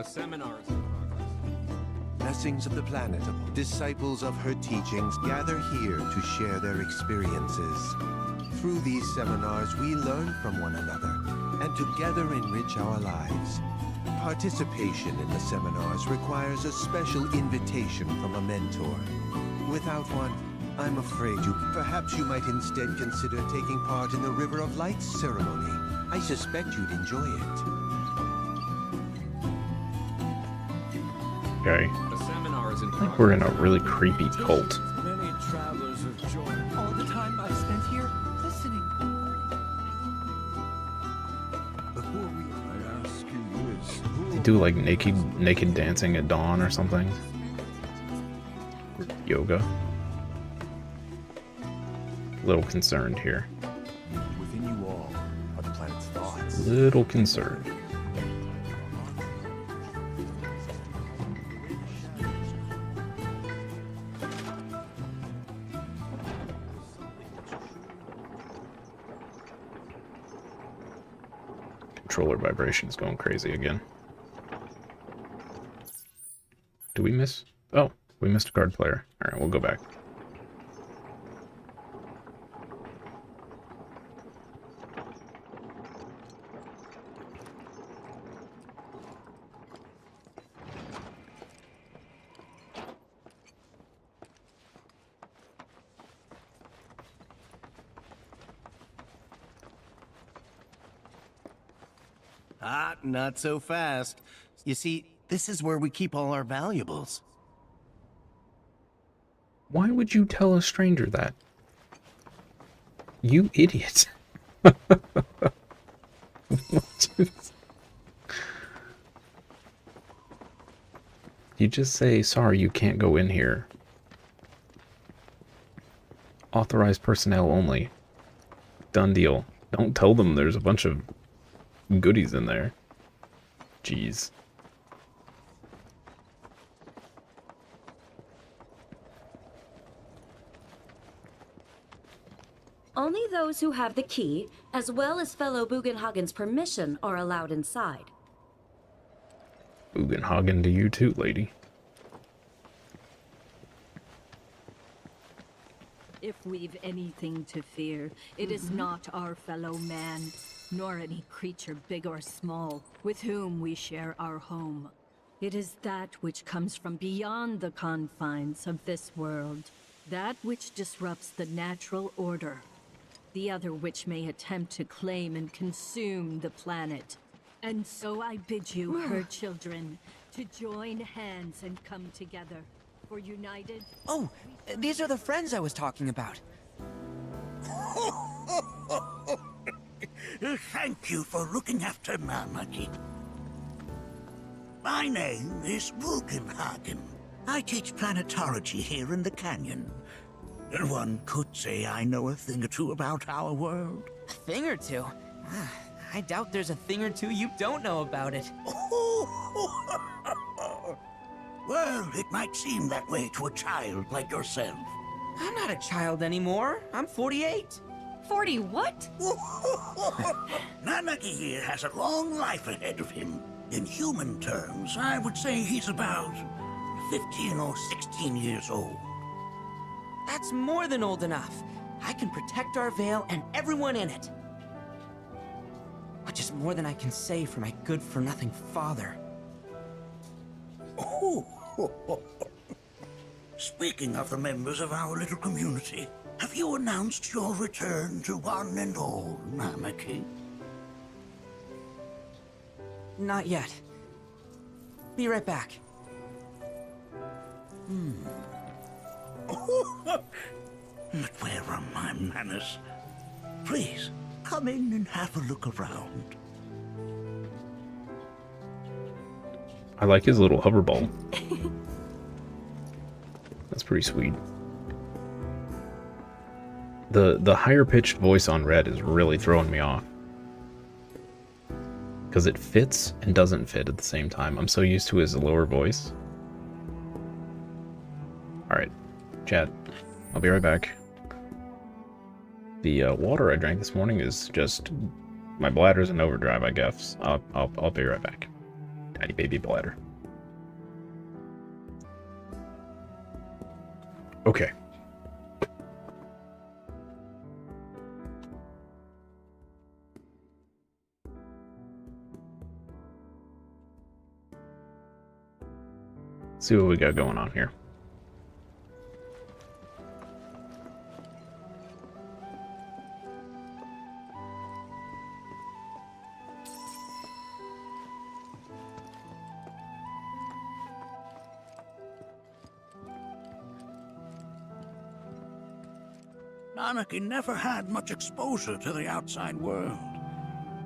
A seminar is in progress. Blessings of the planet, disciples of her teachings gather here to share their experiences. Through these seminars, we learn from one another and together enrich our lives. Participation in the seminars requires a special invitation from a mentor. Without one, I'm afraid perhaps you might instead consider taking part in the River of Lights ceremony. I suspect you'd enjoy it. Okay. A seminar is in I think we're in a really creepy cult. Many travelers have joined. All the time I've spent here listening. But who are we? I ask you is who? They do like naked dancing at dawn or something. Yoga. A little concerned here. Within you all are the planet's thoughts. Little concerned. Controller vibrations going crazy again. Do we miss? Oh, we missed a card player. Alright, we'll go back. Ah, not so fast. You see, this is where we keep all our valuables. Why would you tell a stranger that? You idiot. You just say, sorry, you can't go in here. Authorized personnel only. Done deal. Don't tell them there's a bunch of goodies in there. Jeez. Only those who have the key, as well as fellow Bugenhagen's permission, are allowed inside. Bugenhagen to you too, lady. If we've anything to fear, it is not our fellow man, nor any creature big or small, with whom we share our home. It is that which comes from beyond the confines of this world, that which disrupts the natural order, the other which may attempt to claim and consume the planet. And so I bid you, her children, to join hands and come together. For united... Oh, these are the friends I was talking about. Thank you for looking after Mamaki. My name is Bugenhagen. I teach planetology here in the canyon. One could say I know a thing or two about our world. A thing or two? I doubt there's a thing or two you don't know about it. Well, it might seem that way to a child like yourself. I'm not a child anymore. I'm 48. 40 what? Nanaki here has a long life ahead of him. In human terms, I would say he's about 15 or 16 years old. That's more than old enough. I can protect our Vale and everyone in it. Which is more than I can say for my good-for-nothing father. Speaking of the members of our little community, have you announced your return to one and all, Namaki? Not yet. Be right back. But where are my manners? Please, come in and have a look around. I like his little hover ball. That's pretty sweet. The higher pitched voice on Red is really throwing me off. Because it fits and doesn't fit at the same time. I'm so used to his lower voice. Alright, chat. I'll be right back. The water I drank this morning is just... my bladder's in overdrive, I guess. I'll be right back. Tiny baby bladder. Okay. See what we got going on here. Anarchy never had much exposure to the outside world.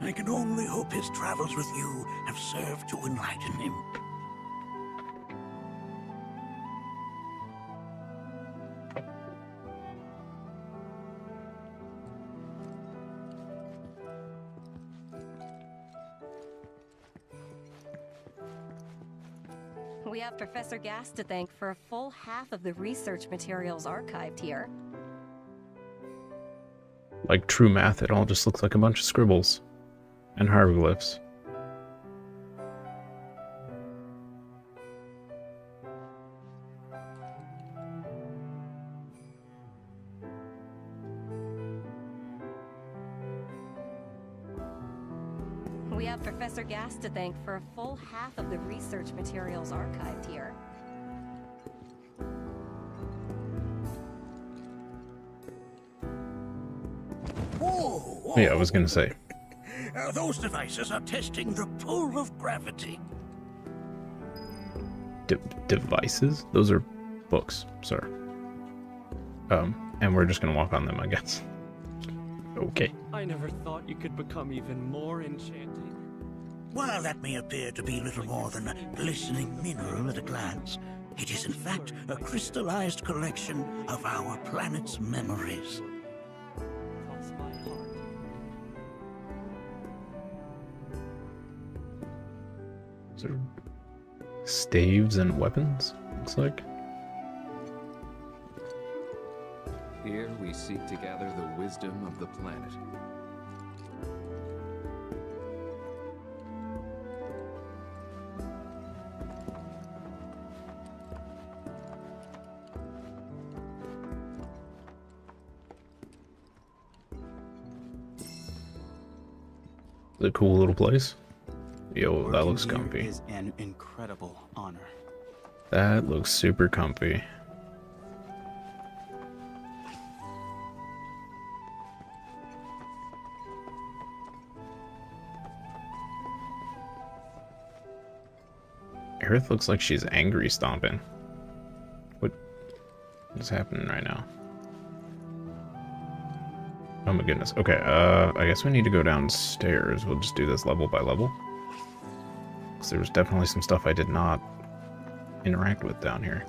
I can only hope his travels with you have served to enlighten him. We have Professor Gass to thank for a full half of the research materials archived here. Like true math, it all just looks like a bunch of scribbles and hieroglyphs. We have Professor Gass to thank for a full half of the research materials archived here. Whoa! Yeah, I was gonna say. Those devices are testing the pull of gravity. Devices? Those are books, sir. And we're just gonna walk on them, I guess. Okay. I never thought you could become even more enchanting. While that may appear to be little more than a glistening mineral at a glance, it is in fact a crystallized collection of our planet's memories. Cross my heart. Those are staves and weapons, looks like. Here we seek to gather the wisdom of the planet. It's a cool little place. Yo, that Working looks here comfy. is an incredible honor. That looks super comfy. Earth looks like she's angry stomping. What is happening right now? Oh my goodness. Okay, I guess we need to go downstairs. We'll just do this level by level. Because there was definitely some stuff I did not interact with down here.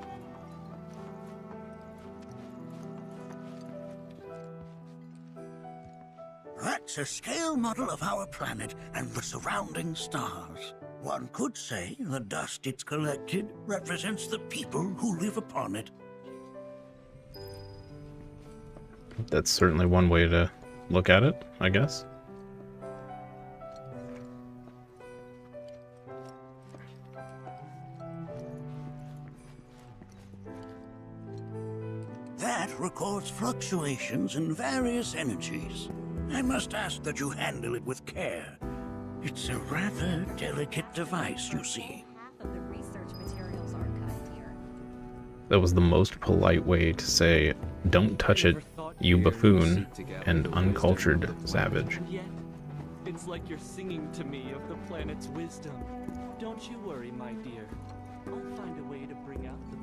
That's a scale model of our planet and the surrounding stars. One could say the dust it's collected represents the people who live upon it. That's certainly one way to look at it, I guess. That records fluctuations in various energies. I must ask that you handle it with care. It's a rather delicate device, you see. Half of the research materials archived here. That was the most polite way to say, don't touch it, you buffoon and uncultured savage. And yet, it's like you're singing to me of the planet's wisdom. Don't you worry, my dear. I'll find a way to bring out the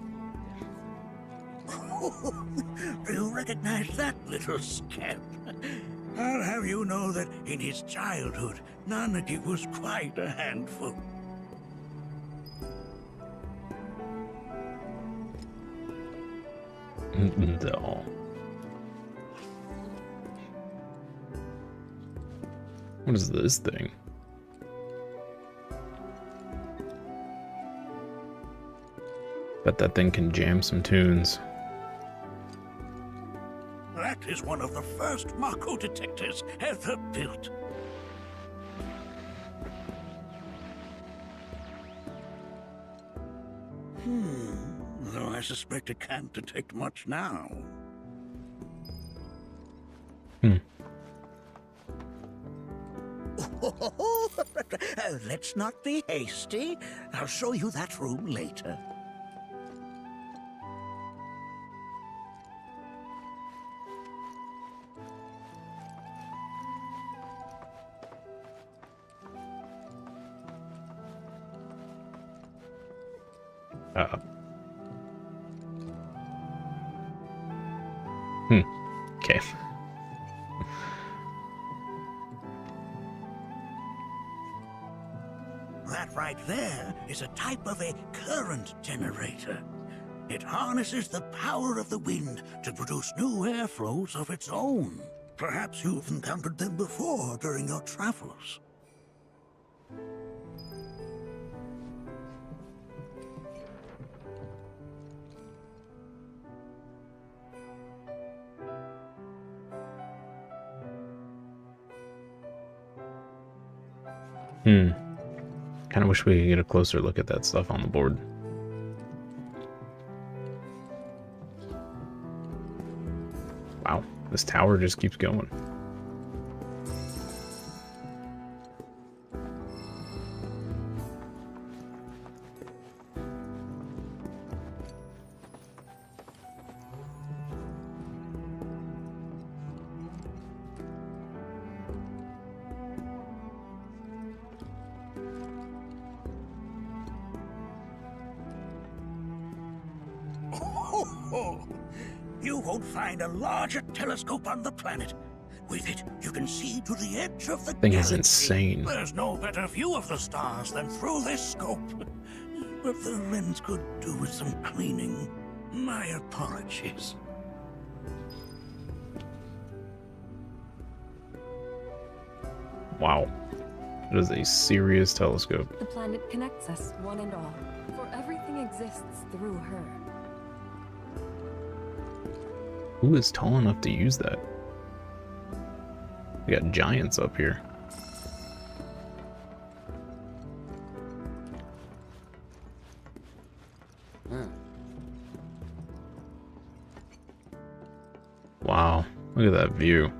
full depths. Do you recognize that little scamp? I'll have you know that in his childhood, Nanaki was quite a handful. No. What is this thing? Bet that thing can jam some tunes. That is one of the first Mako detectors ever built. Though I suspect it can't detect much now. Let's not be hasty. I'll show you that room later. Okay. That right there is a type of a current generator. It harnesses the power of the wind to produce new airflows of its own. Perhaps you've encountered them before during your travels. Kind of wish we could get a closer look at that stuff on the board. Wow, this tower just keeps going. You won't find a larger telescope on the planet. With it, you can see to the edge of the Thing is galaxy. insane. There's no better view of the stars than through this scope. But the lens could do with some cleaning. My apologies. Wow. It is a serious telescope. The planet connects us, one and all, for everything exists through her. Who is tall enough to use that? We got giants up here. Wow, look at that view.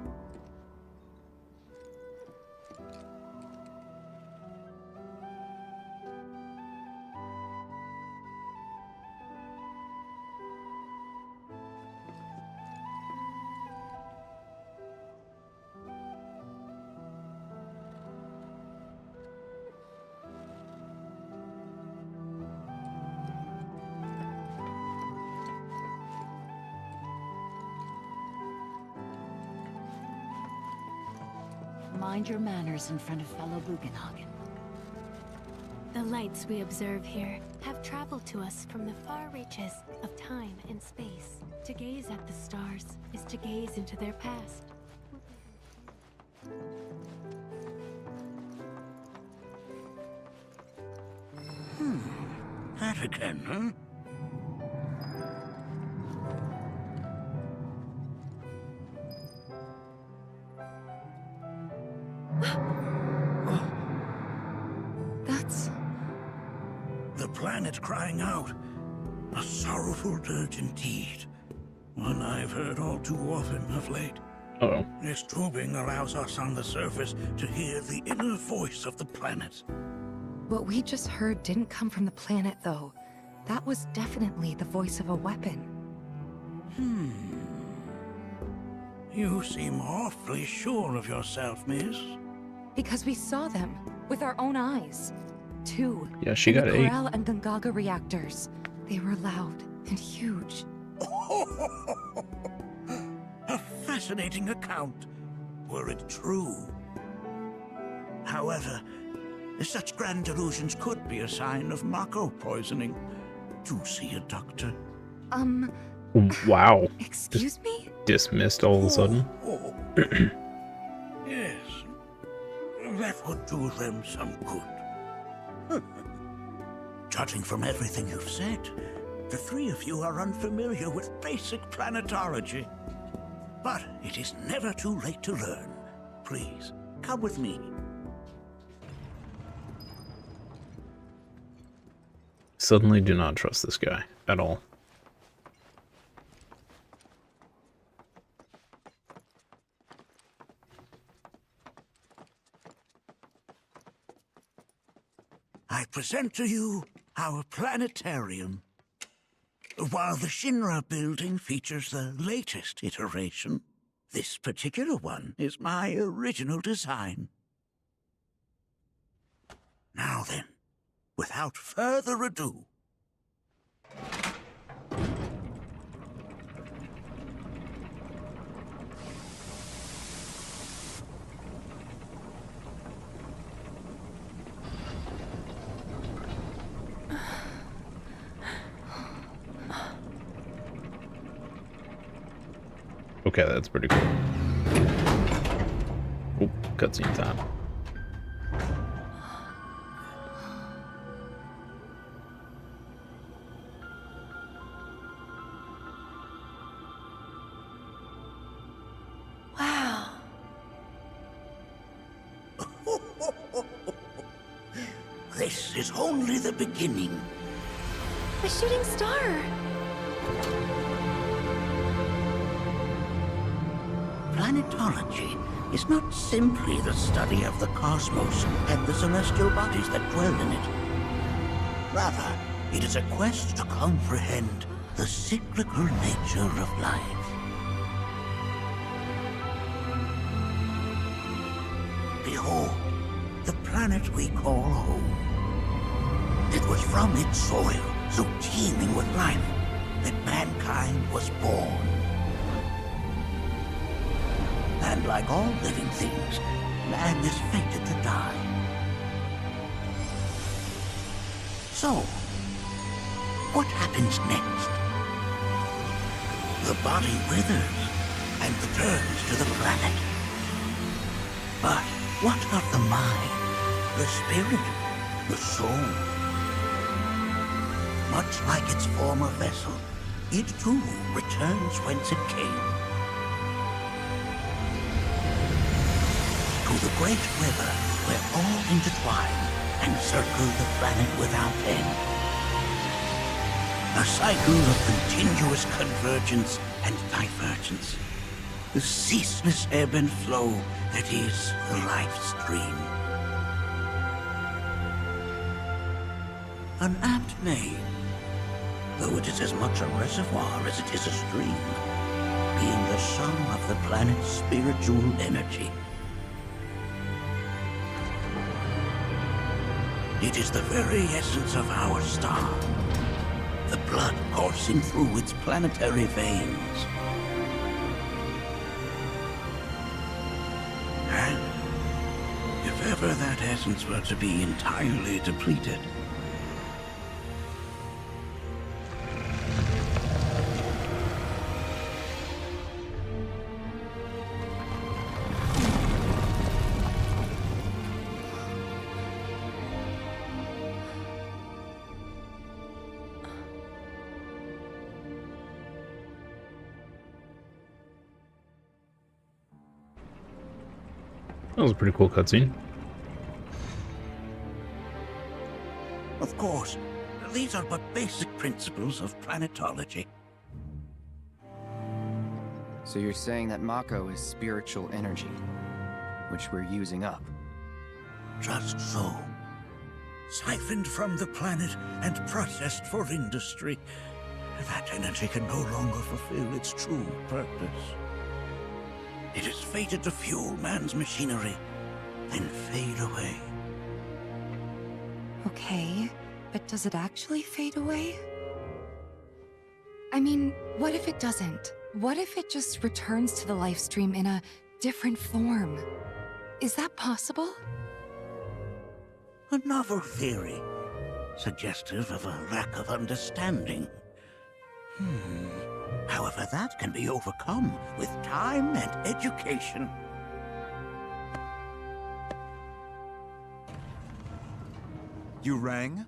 Mind your manners in front of fellow Bugenhagen. The lights we observe here have traveled to us from the far reaches of time and space. To gaze at the stars is to gaze into their past. That again, huh? That's... The planet crying out. A sorrowful dirge indeed. One I've heard all too often of late. Uh-oh. This tubing allows us on the surface to hear the inner voice of the planet. What we just heard didn't come from the planet, though. That was definitely the voice of a weapon. You seem awfully sure of yourself, miss. Because we saw them with our own eyes. Two. Yeah, she in got the 8. Corral and Gungaga reactors. They were loud and huge. A fascinating account, were it true. However, such grand delusions could be a sign of Mako poisoning. Do see a doctor. Wow. Excuse me? Dismissed all of a sudden. Yes, that would do them some good. Judging from everything you've said, the three of you are unfamiliar with basic planetology. But it is never too late to learn. Please, come with me. suddenly do not trust this guy at all. I present to you our planetarium. While the Shinra building features the latest iteration, this particular one is my original design. Now then, without further ado, Okay, that's pretty cool. Oh, cutscene time. Wow. this is only the beginning. A shooting star. Planetology is not simply the study of the cosmos and the celestial bodies that dwell in it. Rather, it is a quest to comprehend the cyclical nature of life. Behold, the planet we call home. It was from its soil, so teeming with life, that mankind was born. And like all living things, man is fated to die. So, what happens next? The body withers and returns to the planet. But what of the mind, the spirit, the soul? Much like its former vessel, it too returns whence it came. To the great river where all intertwine and circle the planet without end. A cycle of continuous convergence and divergence. The ceaseless ebb and flow that is the life stream. An apt name, though it is as much a reservoir as it is a stream, being the sum of the planet's spiritual energy. It is the very essence of our star, the blood coursing through its planetary veins. And if ever that essence were to be entirely depleted, That was a pretty cool cutscene. of course, these are but basic principles of planetology. So you're saying that Mako is spiritual energy, which we're using up? Just so. Siphoned from the planet and processed for industry, that energy can no longer fulfill its true purpose. It is fated to fuel man's machinery, then fade away. Okay, but does it actually fade away? I mean, what if it doesn't? What if it just returns to the life stream in a different form? Is that possible? A novel theory, suggestive of a lack of understanding. However, that can be overcome with time and education. You rang?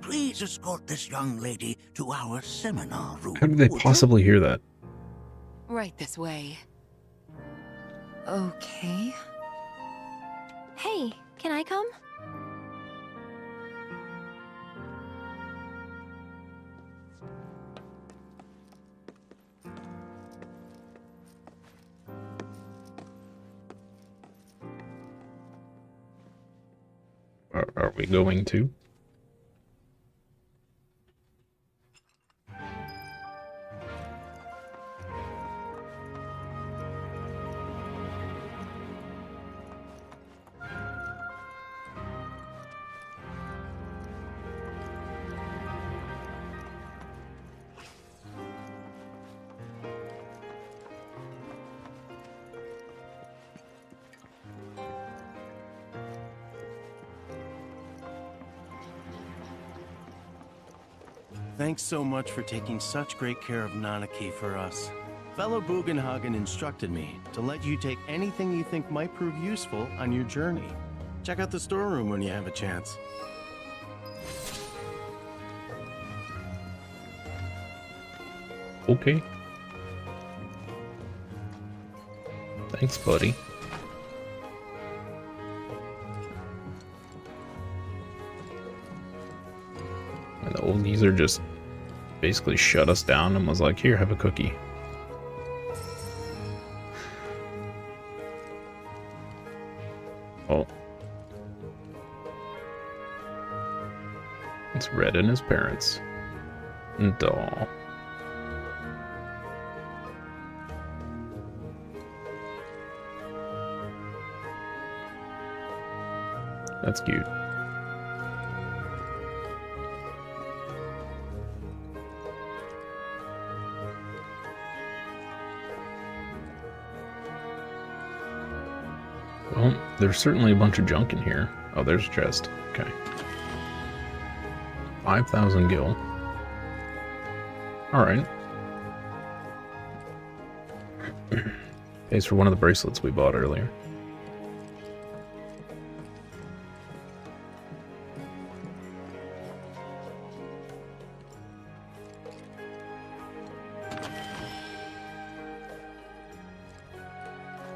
Please escort this young lady to our seminar room. How did they possibly hear that? Right this way. Okay. Hey, can I come? Are we going to? Thanks so much for taking such great care of Nanaki for us. Fellow Bugenhagen instructed me to let you take anything you think might prove useful on your journey. Check out the storeroom when you have a chance. Okay. Thanks, buddy. And the old geezer just basically shut us down and was like, here, have a cookie. Oh. It's Red and his parents. Aw. That's cute. Well, there's certainly a bunch of junk in here. Oh, there's a chest. Okay. 5,000 gil. Alright. Pays for one of the bracelets we bought earlier.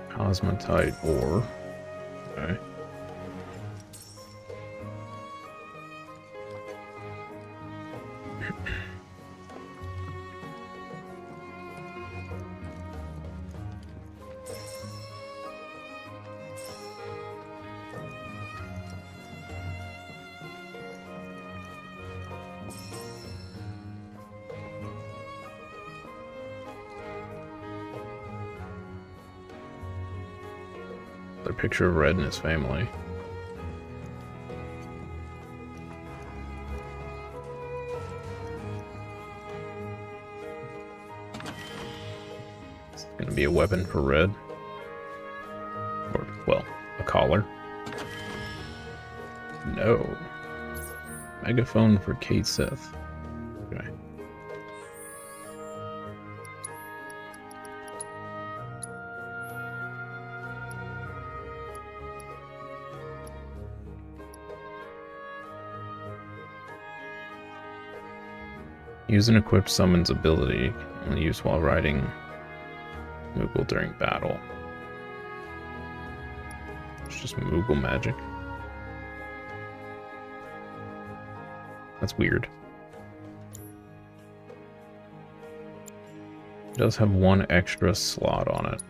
Cosmetite ore. Okay. Their picture of Red and his family. It's gonna be a weapon for Red. Or, well, a collar. No. Megaphone for Kate Seth. Okay. Use an equipped summons ability, only used while riding Moogle during battle. It's just Moogle magic. That's weird. It does have one extra slot on it.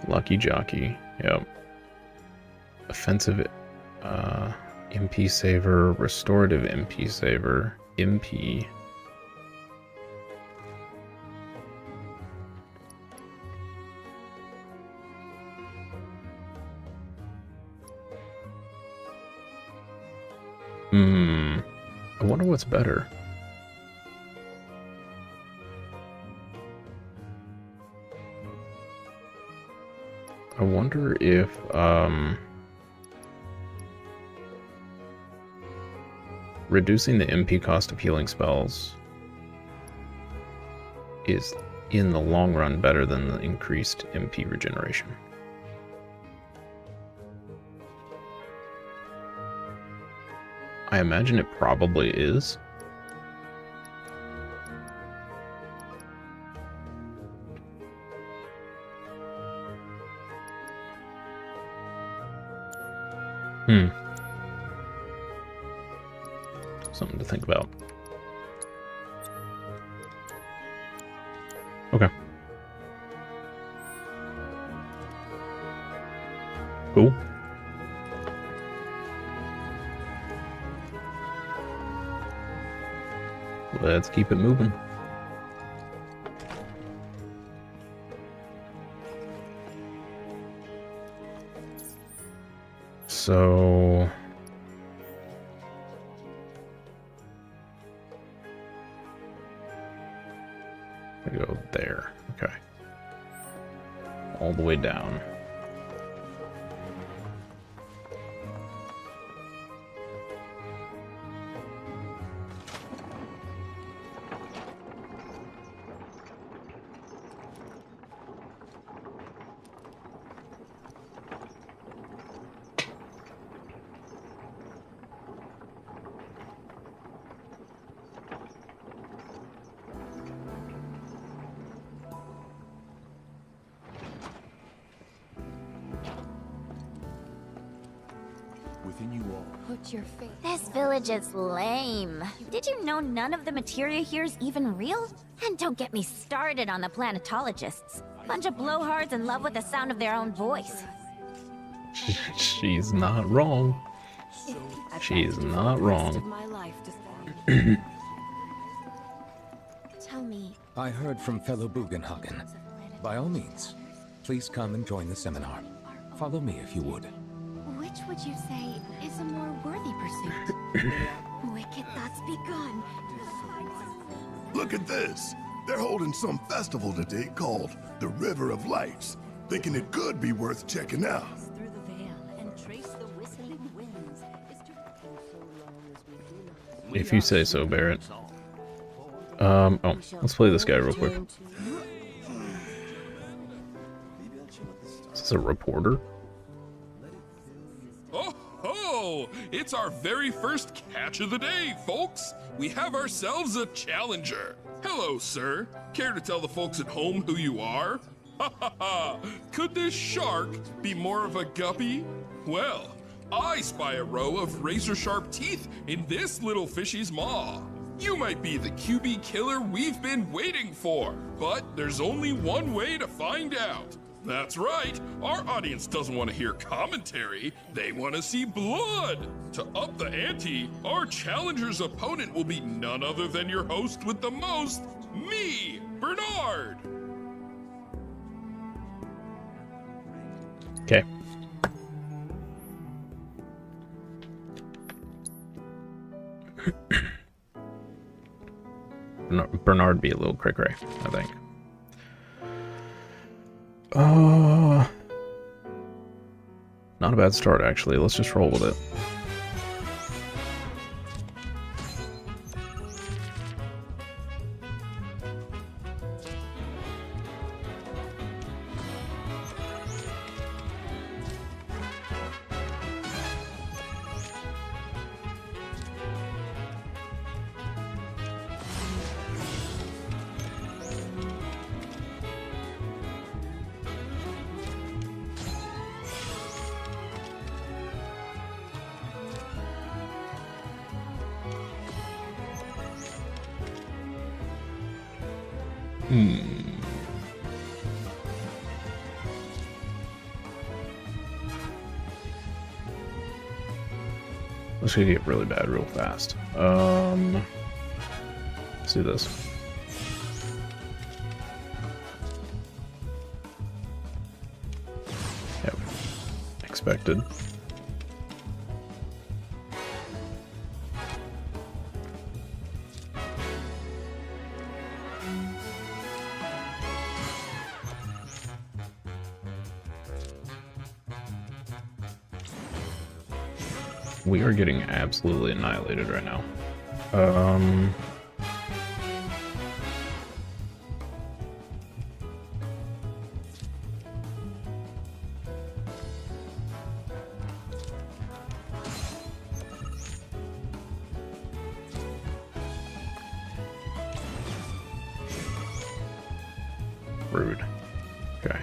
Lucky Jockey, yep. Offensive MP Saver, Restorative MP Saver, MP. I wonder what's better. I wonder if, reducing the MP cost of healing spells is, in the long run, better than the increased MP regeneration. I imagine it probably is. Something to think about. Cool. Let's keep it moving. So we go there. Okay. All the way down. Within you all. Put your face. This village is lame. Did you know none of the materia here is even real? And don't get me started on the planetologists. Bunch of blowhards in love with the sound of their own voice. She's not wrong. She is not wrong. Tell me. I heard from fellow Bugenhagen. By all means, please come and join the seminar. Follow me if you would. Which would you say is a more worthy pursuit? Wicked thoughts begun. Look at this. They're holding some festival today called the River of Lights. Thinking it could be worth checking out. Through the veil and trace the whistling winds is to so long as we do not. If you say so, Barrett. Oh, let's play this guy real quick. Is this a reporter? Oh ho! It's our very first catch of the day, folks! We have ourselves a challenger. Hello, sir. Care to tell the folks at home who you are? Ha ha ha! Could this shark be more of a guppy? Well, I spy a row of razor-sharp teeth in this little fishy's maw. You might be the QB killer we've been waiting for, but there's only one way to find out. That's right, our audience doesn't want to hear commentary, they want to see blood. To up the ante, our challenger's opponent will be none other than your host with the most, me, Bernard. Okay. Bernard be a little cray-cray, I think. Not a bad start, actually. Let's just roll with it. This could get really bad real fast. Let's do this. Yep. Expected. We are getting absolutely annihilated right now. Rude. Okay.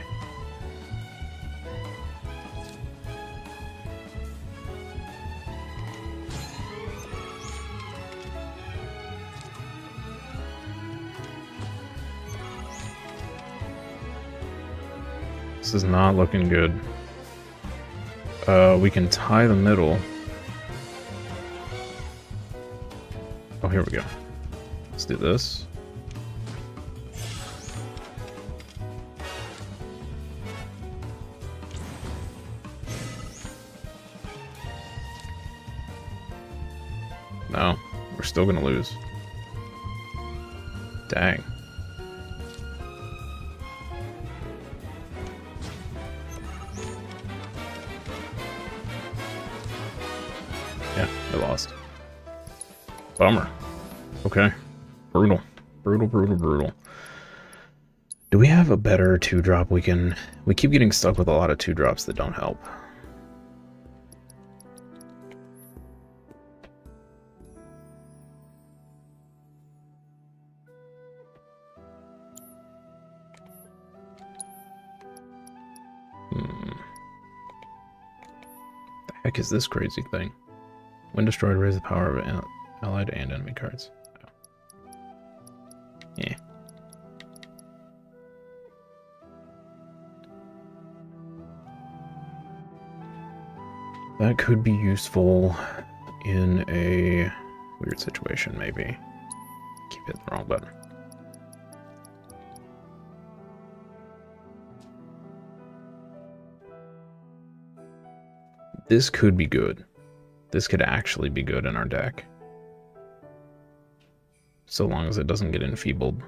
This is not looking good. We can tie the middle. Oh, here we go. Let's do this. No, we're still gonna lose. Dang. Yeah, I lost. Bummer. Okay. Brutal. Brutal, brutal, brutal. Do we have a better 2-drop we can... We keep getting stuck with a lot of 2-drops that don't help. The heck is this crazy thing? When destroyed, raise the power of allied and enemy cards. Oh. Yeah. That could be useful in a weird situation, maybe. Keep hitting the wrong button. This could be good. This could actually be good in our deck. So long as it doesn't get enfeebled.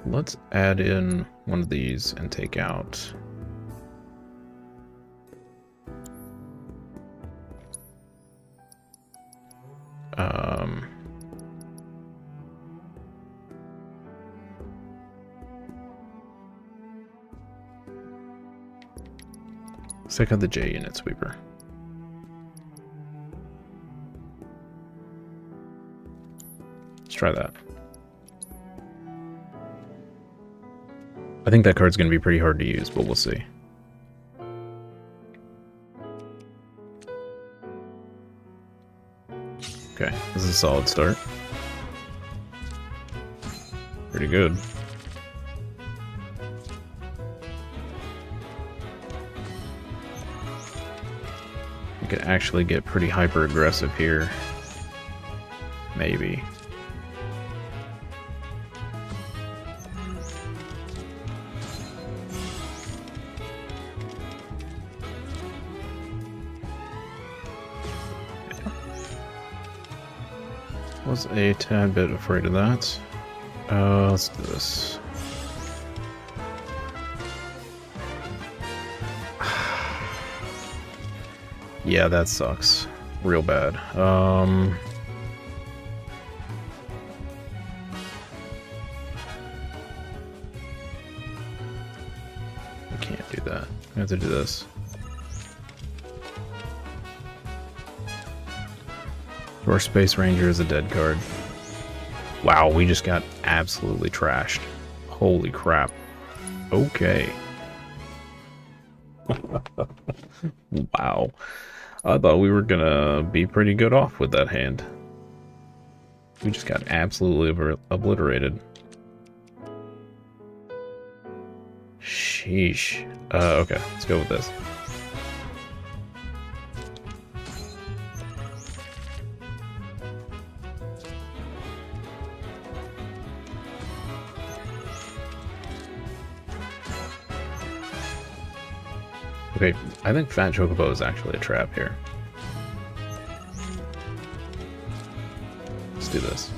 Let's add in one of these and take out let's take out the J unit sweeper. Let's try that. I think that card's going to be pretty hard to use, but we'll see. Okay, this is a solid start. Pretty good. We could actually get pretty hyper aggressive here. Maybe. Was a tad bit afraid of that. Let's do this. Yeah, that sucks. Real bad. I can't do that. I have to do this. Our Space Ranger is a dead card. Wow, we just got absolutely trashed. Holy crap. Okay. Wow. I thought we were gonna be pretty good off with that hand. We just got absolutely obliterated. Sheesh. Okay, let's go with this. Okay, I think Fat Chocobo is actually a trap here. Let's do this.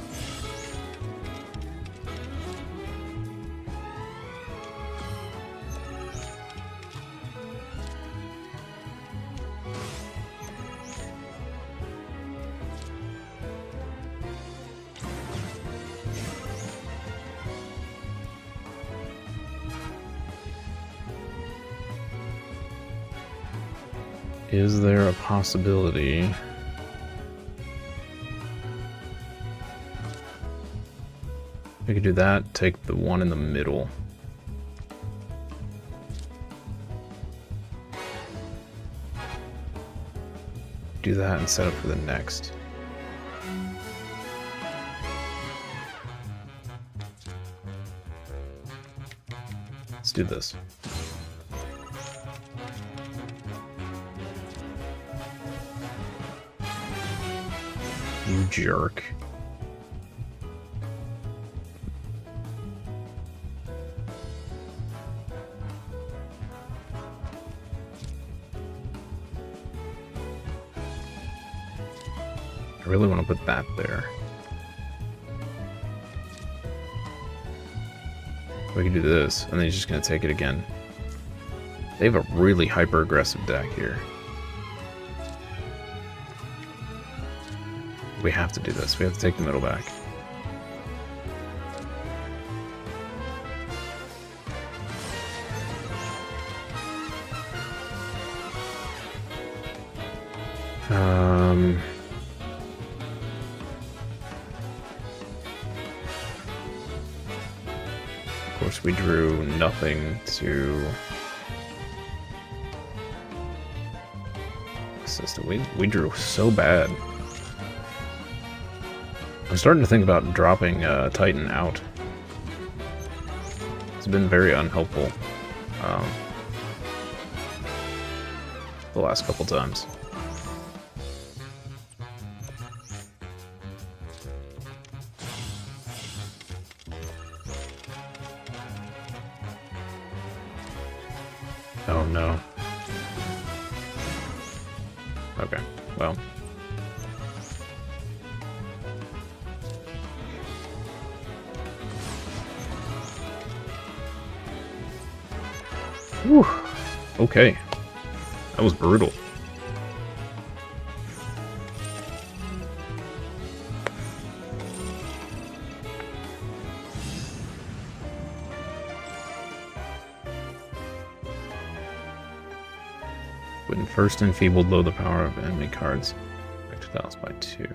Is there a possibility We could do that, take the one in the middle. Do that and set up for the next. Let's do this. You jerk. I really want to put that there. We can do this, and then he's just going to take it again. They have a really hyper-aggressive deck here. We have to do this. We have to take the middle back. Of course, we drew nothing to assist it. We drew so bad. I'm starting to think about dropping Titan out. It's been very unhelpful the last couple times. Oh no. Okay, well. Whew. Okay. That was brutal. When first enfeebled, lower the power of enemy cards. Back to the house by 2.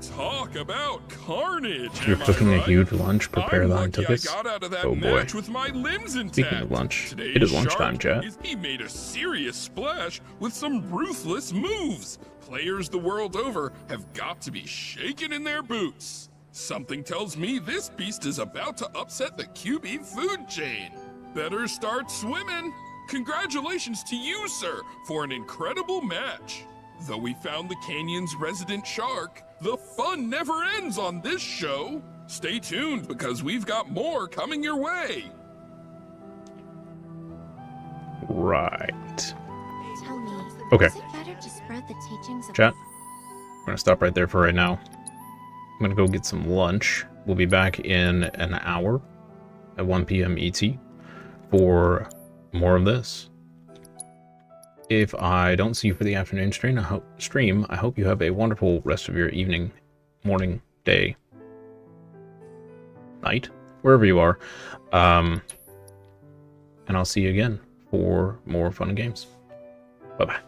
Talk about carnage. If you're cooking a huge lunch, prepare the octopus. Oh boy. Match with my limbs intact. Speaking of lunch, Today's it is lunchtime, shark chat. He made a serious splash with some ruthless moves. Players the world over have got to be shaken in their boots. Something tells me this beast is about to upset the QB food chain. Better start swimming. Congratulations to you, sir, for an incredible match. Though we found the canyon's resident shark, the fun never ends on this show. Stay tuned because we've got more coming your way. Right. Tell me, Okay. is it better to spread the teachings of Chat, we're gonna stop right there for right now. I'm gonna go get some lunch. We'll be back in an hour at 1 p.m. ET for more of this. If I don't see you for the afternoon stream, I hope you have a wonderful rest of your evening, morning, day, night, wherever you are. And I'll see you again for more fun and games. Bye-bye.